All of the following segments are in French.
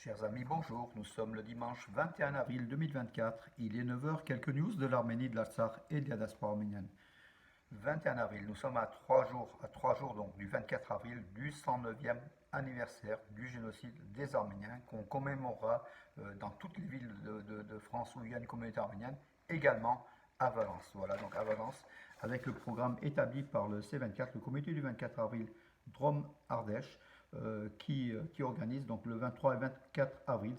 Chers amis, bonjour. Nous sommes le dimanche 21 avril 2024. Il est 9 heures. Quelques news de l'Arménie, de l'Artsakh et de la diaspora arménienne. 21 avril, nous sommes à 3 jours donc du 24 avril du 109e anniversaire du génocide des Arméniens qu'on commémorera dans toutes les villes de France où il y a une communauté arménienne, également à Valence. Voilà, donc à Valence, avec le programme établi par le C24, le comité du 24 avril Drôme-Ardèche, qui organise donc le 23 et 24 avril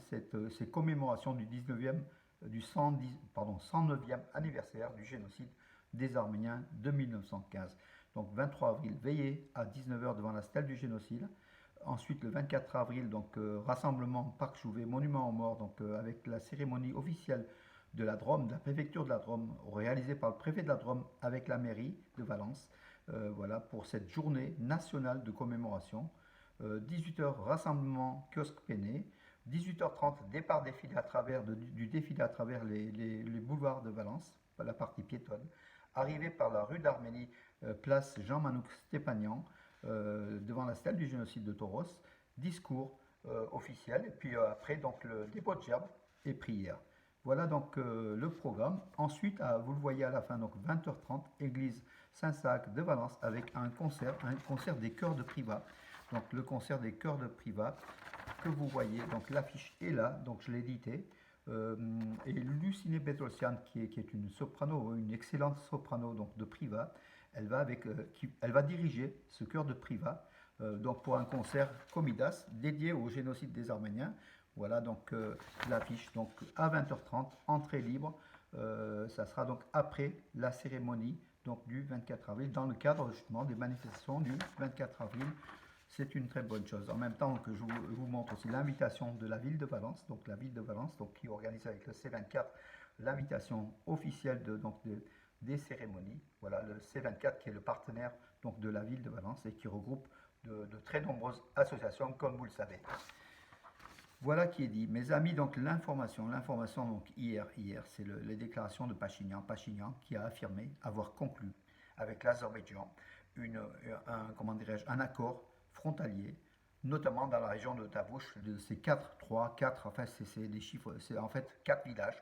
ces commémorations du 19e, du 109e anniversaire du génocide des Arméniens de 1915. Donc 23 avril, veillée à 19 h devant la stèle du génocide. Ensuite, le 24 avril, donc rassemblement Parc Chouvet, monument aux morts, donc avec la cérémonie officielle de la Drôme, de la préfecture de la Drôme, réalisée par le préfet de la Drôme avec la mairie de Valence. Voilà pour cette journée nationale de commémoration. 18 h, rassemblement kiosque Péné. 18 h 30, départ défilé du défilé à travers les boulevards de Valence, la partie piétonne. Arrivé par la rue d'Arménie, place Jean-Manouk Stépanian, devant la stèle du génocide de Tauros. Discours officiel, et puis après donc le dépôt de gerbes et prière. Voilà donc le programme. Ensuite, vous le voyez à la fin, donc 20 h 30, église Saint-Sac de Valence avec un concert des chœurs de Privas. Donc le concert des chœurs de Privas que vous voyez, donc l'affiche est là, donc je l'ai édité. Et Luciné Petrosian, qui est une soprano, une excellente soprano donc de Privas, elle va diriger ce chœur de Privas donc pour un concert Comidas dédié au génocide des Arméniens. Voilà donc l'affiche, donc à 20 h 30, entrée libre. Ça sera donc après la cérémonie donc du 24 avril, dans le cadre justement des manifestations du 24 avril. C'est une très bonne chose. En même temps que je vous montre aussi l'invitation de la ville de Valence, donc la ville de Valence, donc qui organise avec le C24 l'invitation officielle des cérémonies. Voilà, le C24 qui est le partenaire donc de la ville de Valence et qui regroupe de très nombreuses associations, comme vous le savez. Voilà qui est dit. Mes amis, donc l'information donc hier, c'est les déclarations de Pachinian qui a affirmé avoir conclu avec l'Azerbaïdjan un accord frontalier, notamment dans la région de Tavouch, de ces 4, enfin c'est des chiffres, c'est en fait 4 villages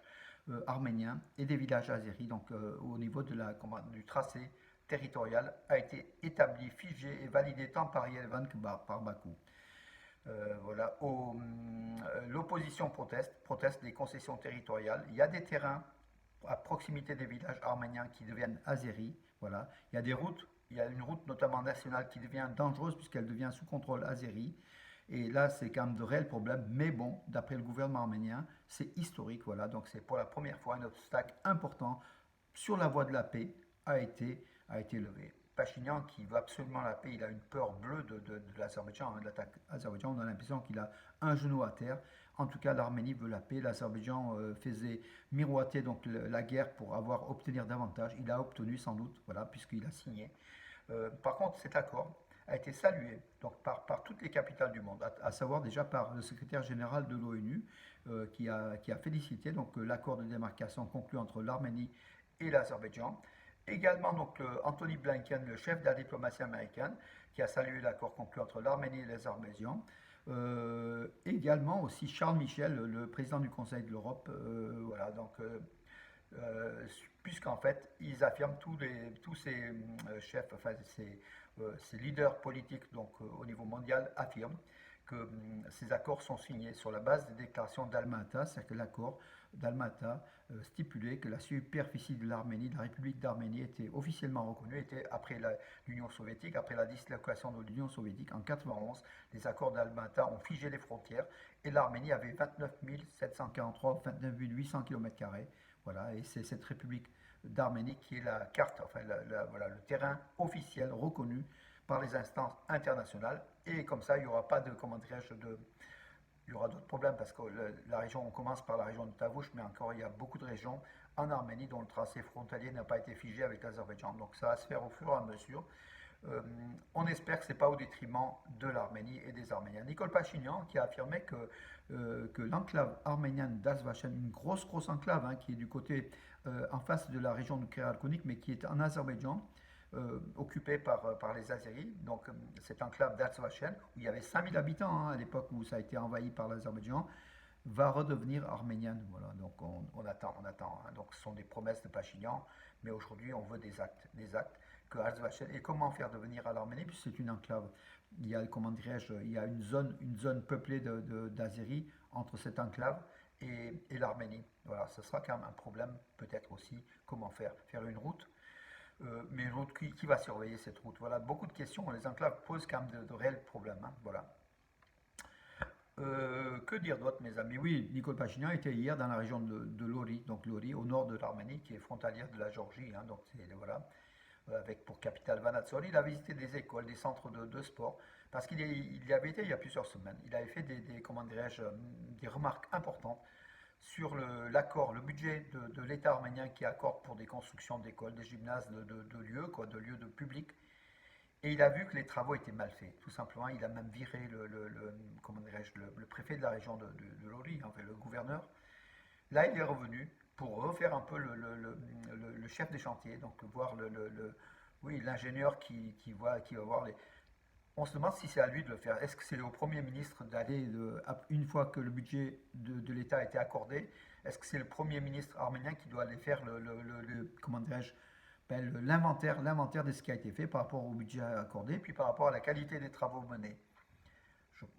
arméniens et des villages azéris, donc au niveau du tracé territorial a été établi, figé et validé tant par Yerevan que par Bakou. Voilà. L'opposition proteste des concessions territoriales. Il y a des terrains à proximité des villages arméniens qui deviennent azéris. Voilà. Il y a des routes. Il y a une route notamment nationale qui devient dangereuse puisqu'elle devient sous contrôle azéri. Et là, c'est quand même de réels problèmes. Mais bon, d'après le gouvernement arménien, c'est historique. Voilà. Donc c'est pour la première fois un obstacle important sur la voie de la paix a été levé. Pachinian, qui veut absolument la paix, il a une peur bleue de l'Azerbaïdjan, de l'attaque azerbaïdjan. On a l'impression qu'il a un genou à terre. En tout cas, l'Arménie veut la paix. L'Azerbaïdjan faisait miroiter donc la guerre pour obtenir davantage. Il a obtenu sans doute, voilà, puisqu'il a signé. Par contre, cet accord a été salué donc, par toutes les capitales du monde, à savoir déjà par le secrétaire général de l'ONU qui a félicité donc l'accord de démarcation conclu entre l'Arménie et l'Azerbaïdjan. Également donc Anthony Blinken, le chef de la diplomatie américaine, qui a salué l'accord conclu entre l'Arménie et l'Azerbaïdjan. Également aussi Charles Michel, le président du Conseil de l'Europe. Voilà, donc puisqu'en fait, ils affirment tous ces chefs, enfin ces leaders politiques donc au niveau mondial affirment que ces accords sont signés sur la base des déclarations d'Alma-Ata, c'est-à-dire que l'accord d'Alma-Ata stipulait que la superficie de l'Arménie, de la République d'Arménie, était officiellement reconnue, était après l'Union soviétique, après la dislocation de l'Union soviétique en 1991, les accords d'Alma-Ata ont figé les frontières et l'Arménie avait 29 743, 29 800 km². Voilà, et c'est cette République d'Arménie qui est la carte, enfin voilà, le terrain officiel reconnu par les instances internationales. Et comme ça, il n'y aura pas de, il y aura d'autres problèmes parce que la région, on commence par la région de Tavouch, mais encore il y a beaucoup de régions en Arménie dont le tracé frontalier n'a pas été figé avec l'Azerbaïdjan. Donc ça va se faire au fur et à mesure. On espère que ce n'est pas au détriment de l'Arménie et des Arméniens. Nicole Pachinian qui a affirmé que l'enclave arménienne d'Azvachan, une grosse enclave qui est du côté en face de la région de Kheralkounik, mais qui est en Azerbaïdjan, occupée par les Azéris, donc cette enclave d'Arzbachen, où il y avait 5000 habitants hein, à l'époque où ça a été envahi par l'Azerbaïdjan, va redevenir arménienne. Voilà, donc on attend, on attend. Hein. Donc ce sont des promesses de Pachinian, mais aujourd'hui on veut des actes que Arzbachen. Et comment faire devenir à l'Arménie, puisque c'est une enclave. Il y a, comment dirais-je, il y a une zone peuplée d'Azéris entre cette enclave et l'Arménie. Voilà, ce sera quand même un problème, peut-être aussi, comment faire une route, mais une route qui va surveiller cette route. Voilà, beaucoup de questions. Les enclaves posent quand même de réels problèmes. Hein. Voilà. Que dire d'autre, mes amis? Oui, Nicole Pachinian était hier dans la région de Lori, donc Lori, au nord de l'Arménie, qui est frontalière de la Géorgie. Hein, donc voilà, avec pour capitale Vanatsor. Il a visité des écoles, des centres de sport, parce qu'il y avait été il y a plusieurs semaines. Il avait fait comment dirais-je, des remarques importantes sur l'accord, le budget de l'État arménien qui accorde pour des constructions d'écoles, des gymnases, de lieux, quoi, de lieux de public. Et il a vu que les travaux étaient mal faits. Tout simplement, il a même viré comment dirais-je, le préfet de la région de Lori, en fait, le gouverneur. Là, il est revenu pour refaire un peu le chef des chantiers, donc voir oui, l'ingénieur qui va voir les. On se demande si c'est à lui de le faire. Est-ce que c'est au Premier ministre d'aller, une fois que le budget de l'État a été accordé, est-ce que c'est le Premier ministre arménien qui doit aller faire comment dirais-je, l'inventaire de ce qui a été fait par rapport au budget accordé, puis par rapport à la qualité des travaux menés?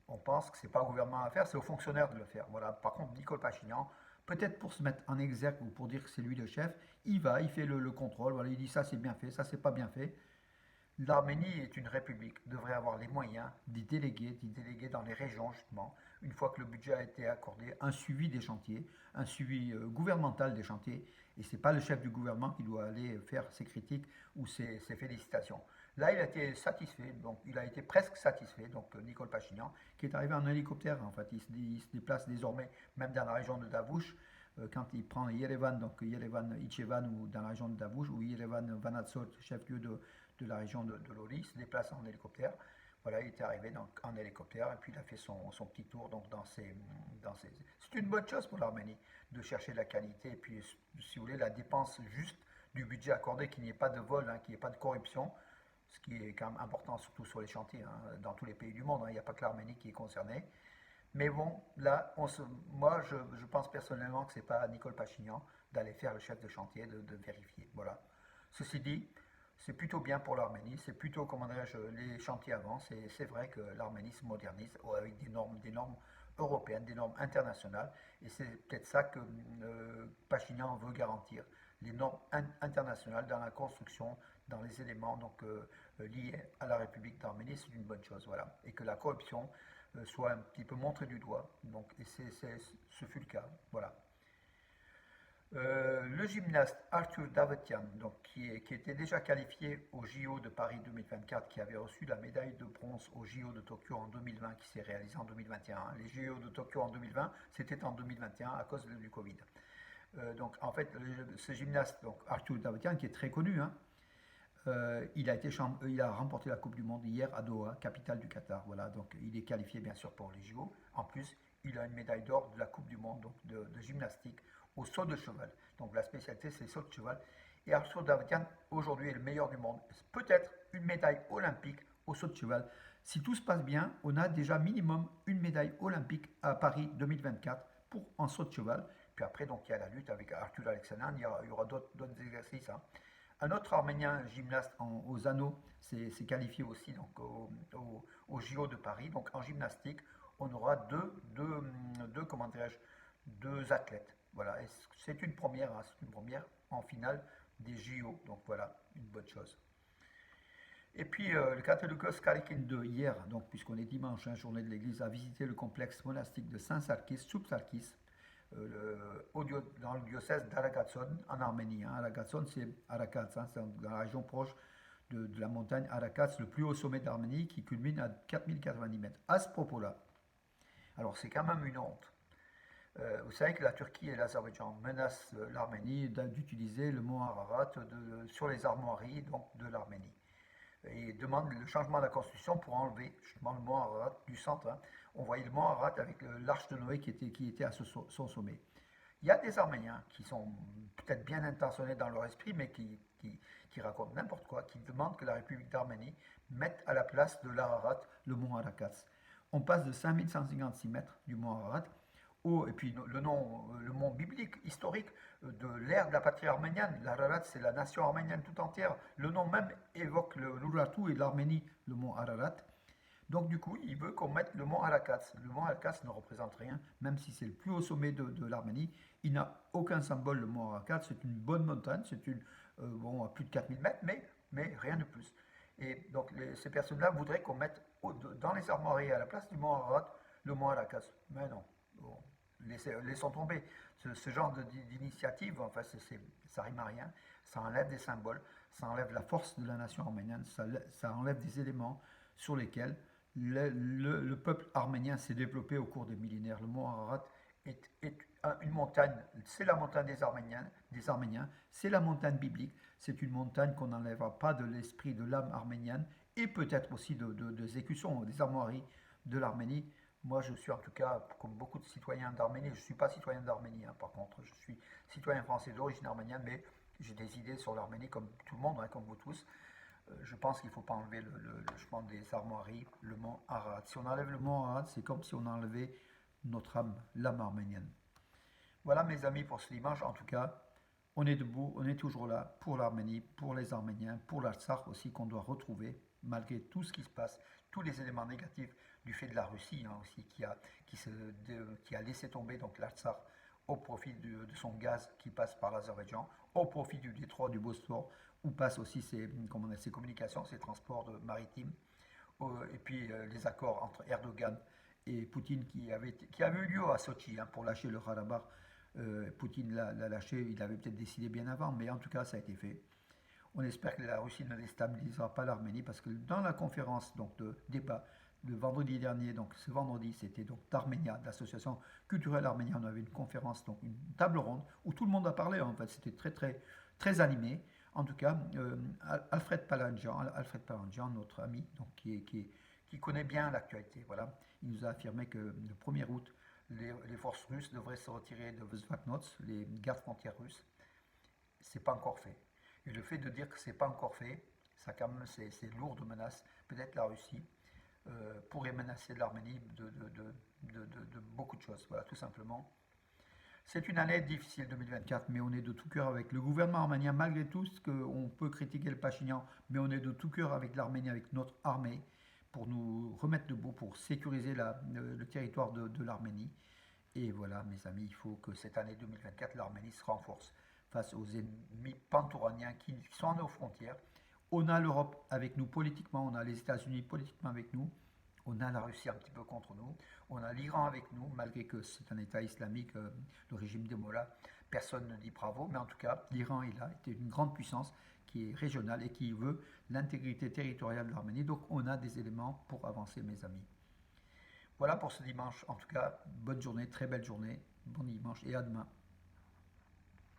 On pense que ce n'est pas au gouvernement à faire, c'est aux fonctionnaires de le faire. Voilà. Par contre, Nicole Pachinian, peut-être pour se mettre en exergue ou pour dire que c'est lui le chef, il fait le contrôle. Voilà, il dit ça c'est bien fait, ça c'est pas bien fait. L'Arménie est une république, devrait avoir les moyens d'y déléguer dans les régions justement, une fois que le budget a été accordé, un suivi des chantiers, un suivi gouvernemental des chantiers, et ce n'est pas le chef du gouvernement qui doit aller faire ses critiques ou ses félicitations. Là, il a été satisfait, donc il a été presque satisfait, donc Nicole Pachinian, qui est arrivé en hélicoptère, en fait, il se déplace désormais même dans la région de Davouch, quand il prend Yerevan, donc Yerevan Ichevan ou dans la région de Davouch, ou Yerevan Vanatsot, chef-lieu de la région de Lori, se déplace en hélicoptère. Voilà, il était arrivé donc, en hélicoptère et puis il a fait son petit tour donc, C'est une bonne chose pour l'Arménie de chercher la qualité et puis, si vous voulez, la dépense juste du budget accordé, qu'il n'y ait pas de vol, hein, qu'il n'y ait pas de corruption, ce qui est quand même important, surtout sur les chantiers, hein, dans tous les pays du monde. Hein, il n'y a pas que l'Arménie qui est concernée. Mais bon, là, moi, je pense personnellement que ce n'est pas à Nicole Pachinian d'aller faire le chef de chantier, de vérifier. Voilà. Ceci dit, c'est plutôt bien pour l'Arménie, c'est plutôt, comment dirais-je, les chantiers avancent, et c'est vrai que l'Arménie se modernise avec des normes européennes, des normes internationales, et c'est peut-être ça que Pachinian veut garantir, les normes internationales dans la construction, dans les éléments donc, liés à la République d'Arménie, c'est une bonne chose, voilà, et que la corruption soit un petit peu montrée du doigt, donc, et ce fut le cas, voilà. Le gymnaste Arthur Davetian, donc, qui était déjà qualifié au JO de Paris 2024, qui avait reçu la médaille de bronze au JO de Tokyo en 2020, qui s'est réalisé en 2021. Les JO de Tokyo en 2020, c'était en 2021 à cause du Covid. Donc en fait, ce gymnaste, donc Arthur Davetian, qui est très connu, hein, il a remporté la Coupe du Monde hier à Doha, capitale du Qatar. Voilà, donc il est qualifié bien sûr pour les JO. En plus, il a une médaille d'or de la Coupe du Monde donc de gymnastique au saut de cheval. Donc la spécialité, c'est le saut de cheval. Et Arthur Davetian, aujourd'hui, est le meilleur du monde. Peut-être une médaille olympique au saut de cheval. Si tout se passe bien, on a déjà minimum une médaille olympique à Paris 2024 pour un saut de cheval. Puis après, donc, il y a la lutte avec Arthur Alexanen. Il y aura d'autres exercices. Hein. Un autre Arménien gymnaste aux anneaux s'est qualifié aussi donc, au JO de Paris. Donc en gymnastique, on aura comment dirais-je, deux athlètes. Voilà, c'est une première, hein, c'est une première en finale des JO. Donc voilà, une bonne chose. Et puis le catholique Karikin de hier, donc puisqu'on est dimanche, hein, journée de l'église, a visité le complexe monastique de Saint-Sarkis, Subsarkis, dans le diocèse d'Aragatson en Arménie. Hein. Aragatson, c'est Arakats, hein, c'est dans la région proche de la montagne Arakats, le plus haut sommet d'Arménie qui culmine à 4090 mètres. À ce propos-là, alors c'est quand même une honte. Vous savez que la Turquie et l'Azerbaïdjan menacent l'Arménie d'utiliser le mont Ararat sur les armoiries donc, de l'Arménie. Et demandent le changement de la constitution pour enlever justement le mont Ararat du centre. Hein. On voyait le mont Ararat avec l'arche de Noé qui était à son sommet. Il y a des Arméniens qui sont peut-être bien intentionnés dans leur esprit, mais qui qui racontent n'importe quoi, qui demandent que la République d'Arménie mette à la place de l'Ararat le mont Arakaz. On passe de 5156 mètres du mont Ararat et puis le mont biblique, historique de l'ère de la patrie arménienne. L'Ararat, c'est la nation arménienne tout entière. Le nom même évoque l'Urartu et l'Arménie, le mont Ararat. Donc du coup, il veut qu'on mette le mont Arakaz. Le mont Arakaz ne représente rien, même si c'est le plus haut sommet de l'Arménie. Il n'a aucun symbole, le mont Arakaz. C'est une bonne montagne, c'est à plus de 4000 mètres, mais rien de plus. Et donc ces personnes-là voudraient qu'on mette dans les armoiries à la place du mont Ararat le mont Arakaz. Mais non, bon, laissons tomber. Ce genre d'initiative, enfin, ça rime à rien. Ça enlève des symboles, ça enlève la force de la nation arménienne, ça enlève des éléments sur lesquels le peuple arménien s'est développé au cours des millénaires. Le mont Ararat est une montagne, c'est la montagne des Arméniens, c'est la montagne biblique, c'est une montagne qu'on n'enlèvera pas de l'esprit de l'âme arménienne et peut-être aussi des écussons, des armoiries de l'Arménie. Moi, je suis en tout cas, comme beaucoup de citoyens d'Arménie, je ne suis pas citoyen d'Arménie, hein, par contre, je suis citoyen français d'origine arménienne, mais j'ai des idées sur l'Arménie comme tout le monde, hein, comme vous tous. Je pense qu'il ne faut pas enlever le chemin des armoiries, le mont Ararat. Si on enlève le mont Ararat, c'est comme si on enlevait notre âme, l'âme arménienne. Voilà mes amis pour ce dimanche. En tout cas, on est debout, on est toujours là pour l'Arménie, pour les Arméniens, pour l'Artsakh aussi qu'on doit retrouver, malgré tout ce qui se passe, tous les éléments négatifs du fait de la Russie hein, aussi, qui a laissé tomber donc l'Artsakh au profit de son gaz qui passe par l'Azerbaïdjan, au profit du détroit du Bosphore, où passent aussi ses communications, ses transports maritimes, et puis les accords entre Erdogan et Poutine qui avaient eu lieu à Sochi hein, pour lâcher le Karabakh. Poutine l'a lâché, il avait peut-être décidé bien avant, mais en tout cas ça a été fait. On espère que la Russie ne déstabilisera pas l'Arménie parce que dans la conférence donc, de débat de vendredi dernier, donc ce vendredi, c'était donc d'Arménia, de l'association culturelle arménienne. On avait une conférence, donc une table ronde où tout le monde a parlé. En fait, c'était très animé. En tout cas, Alfred Palangian, notre ami, donc qui connaît bien l'actualité, voilà, il nous a affirmé que le 1er août, les forces russes devraient se retirer de Vzvaknots, les gardes frontières russes. C'est pas encore fait. Et le fait de dire que c'est pas encore fait, ça quand même c'est lourd de menaces. Peut-être la Russie pourrait menacer l'Arménie de beaucoup de choses. Voilà, tout simplement. C'est une année difficile 2024, mais on est de tout cœur avec le gouvernement arménien, malgré tout ce qu'on peut critiquer le Pachinian, mais on est de tout cœur avec l'Arménie, avec notre armée, pour nous remettre debout, pour sécuriser le territoire de l'Arménie. Et voilà, mes amis, il faut que cette année 2024, l'Arménie se renforce face aux ennemis pantouraniens qui sont à nos frontières. On a l'Europe avec nous politiquement, on a les États-Unis politiquement avec nous, on a la Russie un petit peu contre nous, on a l'Iran avec nous, malgré que c'est un État islamique, le régime des mollahs, personne ne dit bravo, mais en tout cas, l'Iran est là, est une grande puissance qui est régionale et qui veut l'intégrité territoriale de l'Arménie, donc on a des éléments pour avancer, mes amis. Voilà pour ce dimanche, en tout cas, bonne journée, très belle journée, bon dimanche et à demain.